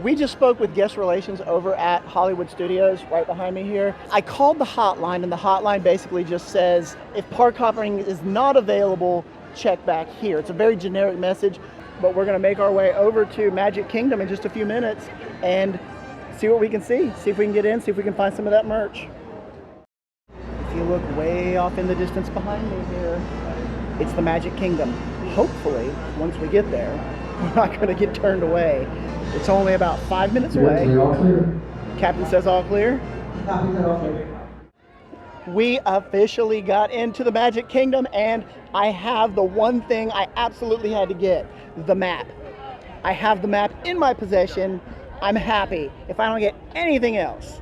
We just spoke with guest relations over at Hollywood Studios right behind me here. I called the hotline, and the hotline basically just says, if park hopping is not available, check back here. It's a very generic message, but we're gonna make our way over to Magic Kingdom in just a few minutes and see what we can see if we can get in, see if we can find some of that merch. If you look way off in the distance behind me here, it's the Magic Kingdom. Hopefully, once we get there, we're not gonna get turned away. It's only about 5 minutes away. All clear. Captain says all clear. Captain said all clear. We officially got into the Magic Kingdom, and I have the one thing I absolutely had to get, the map. I have the map in my possession. I'm happy. If I don't get anything else,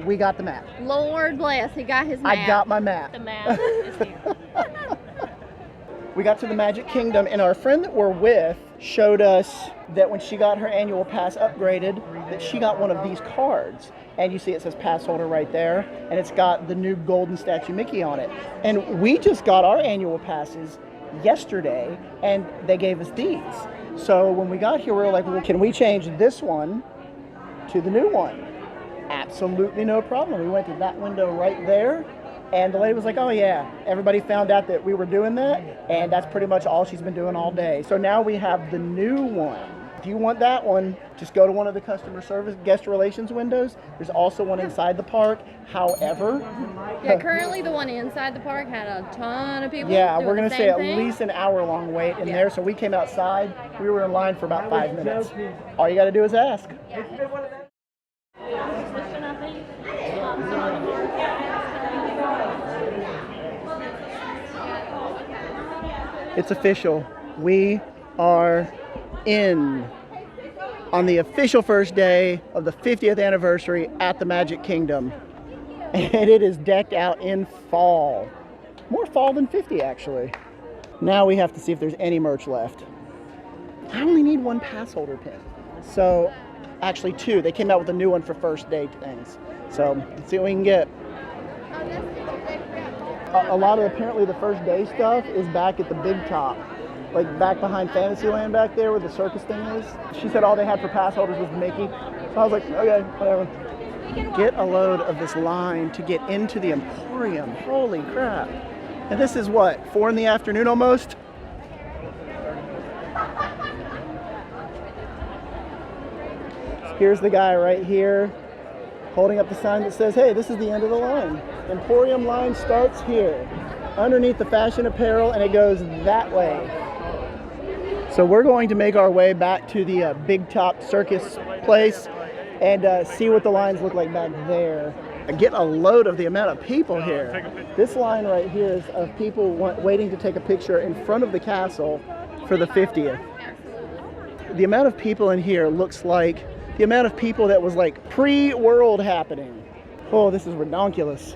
we got the map. Lord bless, he got his map. I got my map. The map is here. We got to the Magic Kingdom, and our friend that we're with showed us that when she got her annual pass upgraded, that she got one of these cards. And you see it says Passholder right there, and it's got the new golden statue Mickey on it. And we just got our annual passes yesterday, and they gave us these. So when we got here, we were like, well, can we change this one to the new one? Absolutely no problem. We went to that window right there, and the lady was like, oh yeah, everybody found out that we were doing that, and that's pretty much all she's been doing all day. So now we have the new one. If you want that one, just go to one of the customer service guest relations windows. There's also one inside the park. However, Yeah, currently the one inside the park had a ton of people. yeah, doing we're gonna the say same at thing. least an hour-long wait in there. So we came outside. We were in line for about 5 minutes. All you got to do is ask. It's official. We are in on the official first day of the 50th anniversary at the Magic Kingdom. And it is decked out in fall. More fall than 50, actually. Now we have to see if there's any merch left. I only need one Passholder pin. So, actually two. They came out with a new one for first day things. So, let's see what we can get. A lot of apparently the first day stuff is back at the big top. Like back behind Fantasyland back there where the circus thing is. She said all they had for pass holders was Mickey. So I was like, okay, whatever. Get a load of this line to get into the Emporium. Holy crap. And this is what, 4 in the afternoon almost? Here's the guy right here holding up the sign that says, hey, this is the end of the line. Emporium line starts here, underneath the fashion apparel, and it goes that way. So we're going to make our way back to the big top circus place and see what the lines look like back there. Get a load of the amount of people here. This line right here is of people waiting to take a picture in front of the castle for the 50th. The amount of people in here looks like the amount of people that was like pre-world happening. Oh, this is redonkulous.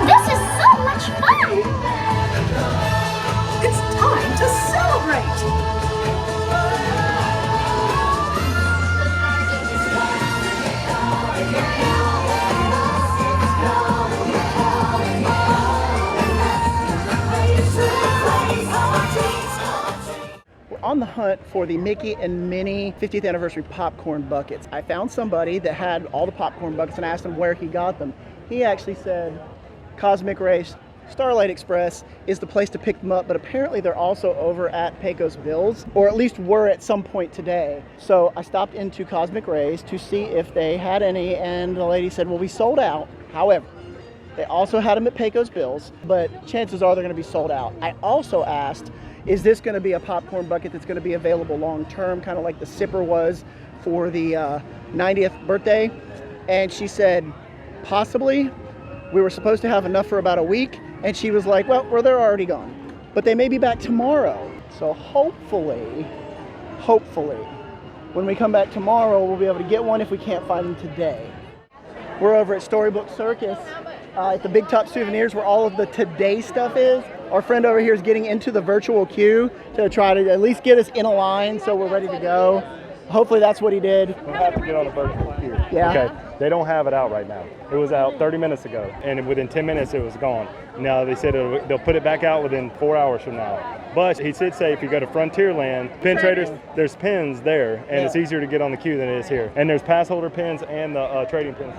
This is so much fun! It's time to celebrate! On the hunt for the Mickey and Minnie 50th anniversary popcorn buckets. I found somebody that had all the popcorn buckets and asked him where he got them. He actually said Cosmic Race, Starlight Express is the place to pick them up, but apparently they're also over at Pecos Bills, or at least were at some point today. So I stopped into Cosmic Race to see if they had any, and the lady said, well, we sold out. However, they also had them at Pecos Bills, but chances are they're gonna be sold out. I also asked, is this going to be a popcorn bucket that's going to be available long term, kind of like the Sipper was for the 90th birthday? And she said, possibly. We were supposed to have enough for about a week. And she was like, well, they're already gone. But they may be back tomorrow. So hopefully, when we come back tomorrow, we'll be able to get one if we can't find them today. We're over at Storybook Circus at the Big Top Souvenirs where all of the today stuff is. Our friend over here is getting into the virtual queue to try to at least get us in a line so we're ready to go. Hopefully that's what he did. We'll have to get on the virtual queue. Yeah. Okay. They don't have it out right now. It was out 30 minutes ago, and within 10 minutes it was gone. Now they said they'll put it back out within 4 hours from now. But he did say if you go to Frontierland, pin traders, there's pins there, and it's easier to get on the queue than it is here. And there's Passholder pins and the trading pins.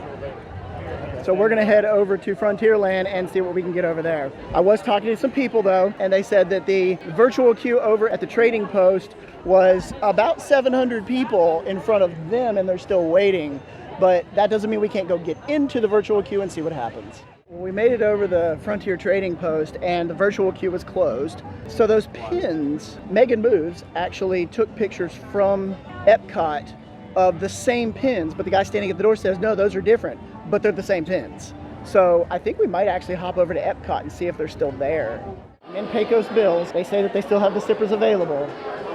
So we're gonna head over to Frontierland and see what we can get over there. I was talking to some people though, and they said that the virtual queue over at the trading post was about 700 people in front of them, and they're still waiting. But that doesn't mean we can't go get into the virtual queue and see what happens. We made it over the Frontier Trading Post and the virtual queue was closed. So those pins, Megan Moves actually took pictures from Epcot of the same pins, but the guy standing at the door says, no, those are different, but they're the same pins. So I think we might actually hop over to Epcot and see if they're still there. I'm in Pecos Bills. They say that they still have the sippers available.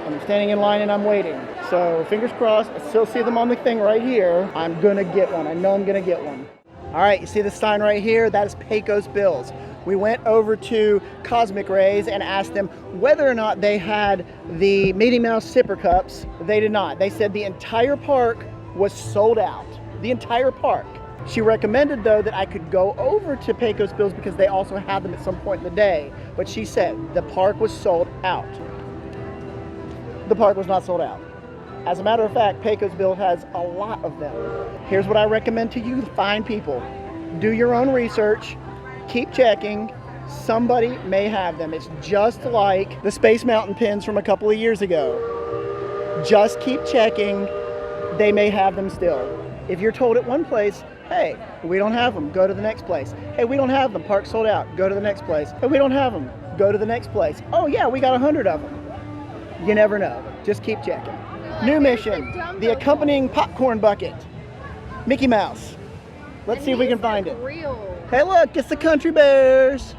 I'm standing in line and I'm waiting. So fingers crossed, I still see them on the thing right here. I'm gonna get one. I know I'm gonna get one. All right, you see the sign right here? That is Pecos Bills. We went over to Cosmic Rays and asked them whether or not they had the Minnie Mouse sipper cups. They did not. They said the entire park was sold out. The entire park. She recommended though that I could go over to Pecos Bills because they also had them at some point in the day. But she said the park was sold out. The park was not sold out. As a matter of fact, Pecos Bill has a lot of them. Here's what I recommend to you, fine people. Do your own research, keep checking. Somebody may have them. It's just like the Space Mountain pins from a couple of years ago. Just keep checking. They may have them still. If you're told at one place, hey, we don't have them, go to the next place. Hey, we don't have them, park sold out, go to the next place. Hey, we don't have them, go to the next place. Oh yeah, we got 100 of them. You never know, just keep checking. New mission, the accompanying popcorn bucket. Mickey Mouse. Let's see if we can find it. Hey look, it's the Country Bears.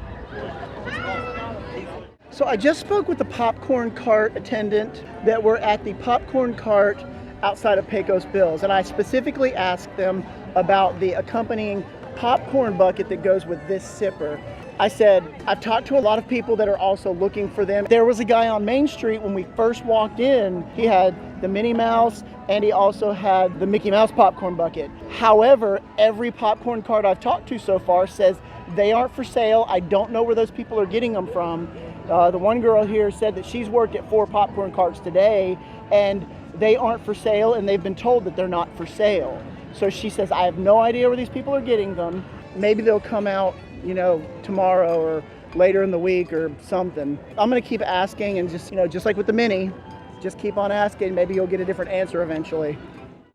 So I just spoke with the popcorn cart attendant that were at the popcorn cart outside of Pecos Bills, and I specifically asked them about the accompanying popcorn bucket that goes with this sipper. I said, I've talked to a lot of people that are also looking for them. There was a guy on Main Street when we first walked in, he had the Minnie Mouse and he also had the Mickey Mouse popcorn bucket. However, every popcorn cart I've talked to so far says they aren't for sale. I don't know where those people are getting them from. The one girl here said that she's worked at 4 popcorn carts today and they aren't for sale, and they've been told that they're not for sale. So she says, I have no idea where these people are getting them. Maybe they'll come out, you know, tomorrow or later in the week or something. I'm gonna keep asking and just, you know, just like with the Minnie, just keep on asking. Maybe you'll get a different answer eventually.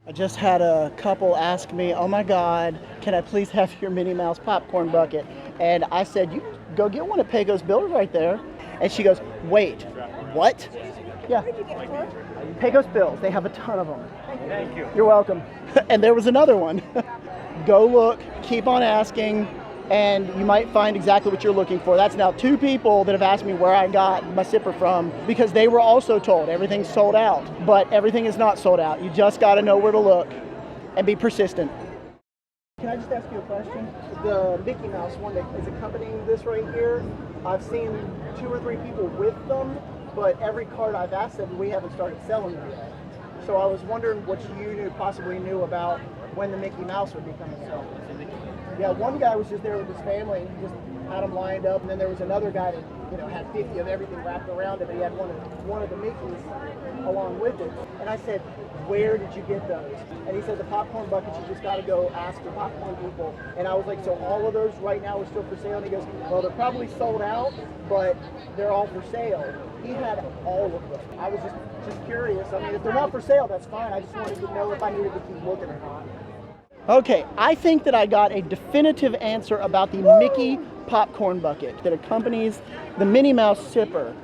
I just had a couple ask me, oh my God, can I please have your Minnie Mouse popcorn bucket? And I said, you go get one at Pecos Bills right there. And she goes, wait, what? Yeah, Pecos Bills, they have a ton of them. Thank you. You're welcome. And there was another one. Go look, keep on asking, and you might find exactly what you're looking for. That's now 2 people that have asked me where I got my sipper from because they were also told everything's sold out, but everything is not sold out. You just got to know where to look and be persistent. Can I just ask you a question? The Mickey Mouse one that is accompanying this right here, I've seen 2 or 3 people with them, but every card I've asked them, we haven't started selling them yet. So I was wondering what you possibly knew about when the Mickey Mouse would be coming to sell. Yeah, one guy was just there with his family and he just had them lined up, and then there was another guy that, you know, had 50 of everything wrapped around him, and he had one of the Mickeys along with it. And I said, where did you get those? And he said, the popcorn buckets, you just got to go ask the popcorn people. And I was like, so all of those right now are still for sale? And he goes, well, they're probably sold out, but they're all for sale. He had all of them. I was just curious. I mean, if they're not for sale, that's fine. I just wanted to know if I needed to keep looking or not. Okay, I think that I got a definitive answer about the Mickey popcorn bucket that accompanies the Minnie Mouse sipper.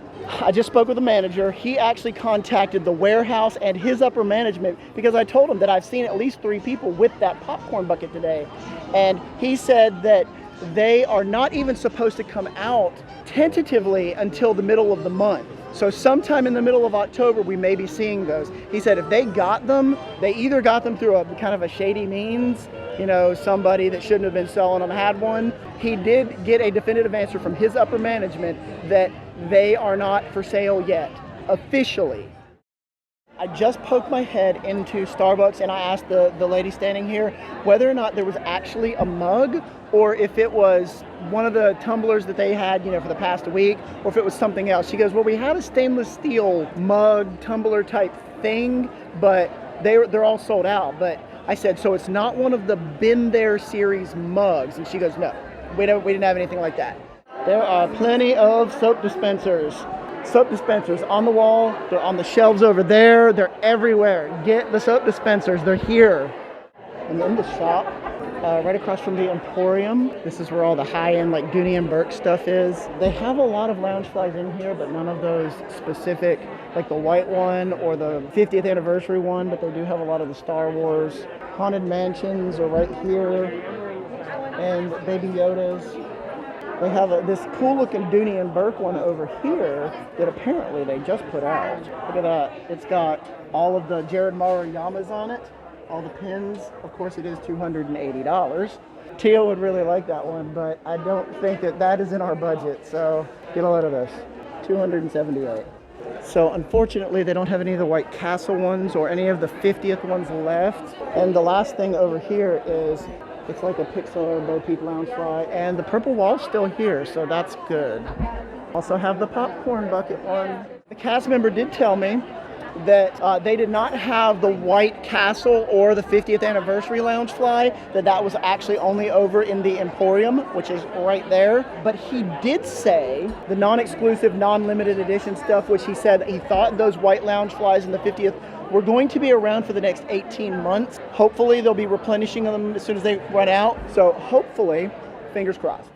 I just spoke with the manager. He actually contacted the warehouse and his upper management because I told him that I've seen at least 3 people with that popcorn bucket today. And he said that they are not even supposed to come out tentatively until the middle of the month. So sometime in the middle of October, we may be seeing those. He said if they got them, they either got them through a kind of a shady means, you know, somebody that shouldn't have been selling them had one. He did get a definitive answer from his upper management that they are not for sale yet, officially. I just poked my head into Starbucks and I asked the lady standing here whether or not there was actually a mug or if it was one of the tumblers that they had, for the past week, or if it was something else. She goes, well, we had a stainless steel mug, tumbler type thing, but they're all sold out. But I said, so it's not one of the Been There series mugs? And she goes, no, we didn't have anything like that. There are plenty of soap dispensers. Soap dispensers on the wall, they're on the shelves over there, they're everywhere. Get the soap dispensers, they're here. And in the shop, right across from the Emporium, this is where all the high-end like Dooney and Burke stuff is. They have a lot of Loungeflies in here, but none of those specific, like the white one or the 50th anniversary one, but they do have a lot of the Star Wars. Haunted Mansions are right here, and Baby Yodas. They have this cool looking Dooney and Burke one over here that apparently they just put out. Look at that. It's got all of the Jared Marayamas on it, all the pins. Of course it is $280. Teia would really like that one, but I don't think that is in our budget. So get a load of this. $278. So unfortunately they don't have any of the White Castle ones or any of the 50th ones left. And the last thing over here is it's like a Pixar Bo Peep Loungefly, and the purple wall's still here, so that's good. Also have the popcorn bucket one. The cast member did tell me that they did not have the White Castle or the 50th anniversary Loungefly, that was actually only over in the Emporium, which is right there. But he did say the non-exclusive, non-limited edition stuff, which he said he thought those white Loungeflies in the 50th were going to be around for the next 18 months. Hopefully they'll be replenishing them as soon as they run out. So hopefully, fingers crossed.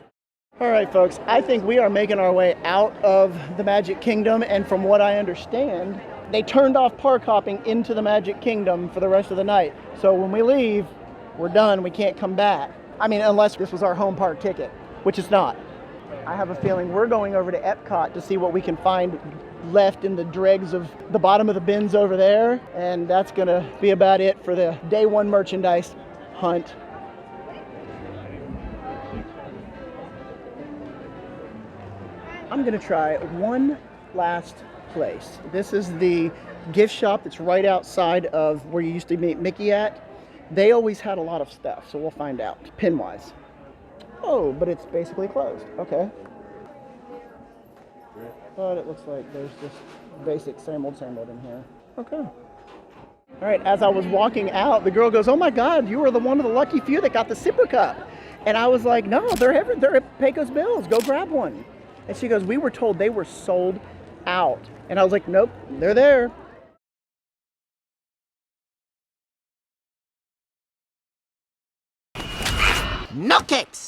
All right, folks, I think we are making our way out of the Magic Kingdom. And from what I understand, they turned off park hopping into the Magic Kingdom for the rest of the night. So when we leave, we're done. We can't come back. I mean, unless this was our home park ticket, which it's not. I have a feeling we're going over to Epcot to see what we can find left in the dregs of the bottom of the bins over there. And that's gonna be about it for the day one merchandise hunt. I'm gonna try one last place. This is the gift shop that's right outside of where you used to meet Mickey at. They always had a lot of stuff, so we'll find out, pin-wise. Oh, but it's basically closed. Okay. But it looks like there's just basic same old in here. Okay. All right, as I was walking out, the girl goes, oh my God, you were one of the lucky few that got the sipper cup. And I was like, no, they're at Pecos Bills. Go grab one. And she goes, we were told they were sold out. And I was like, nope, they're there. No cakes!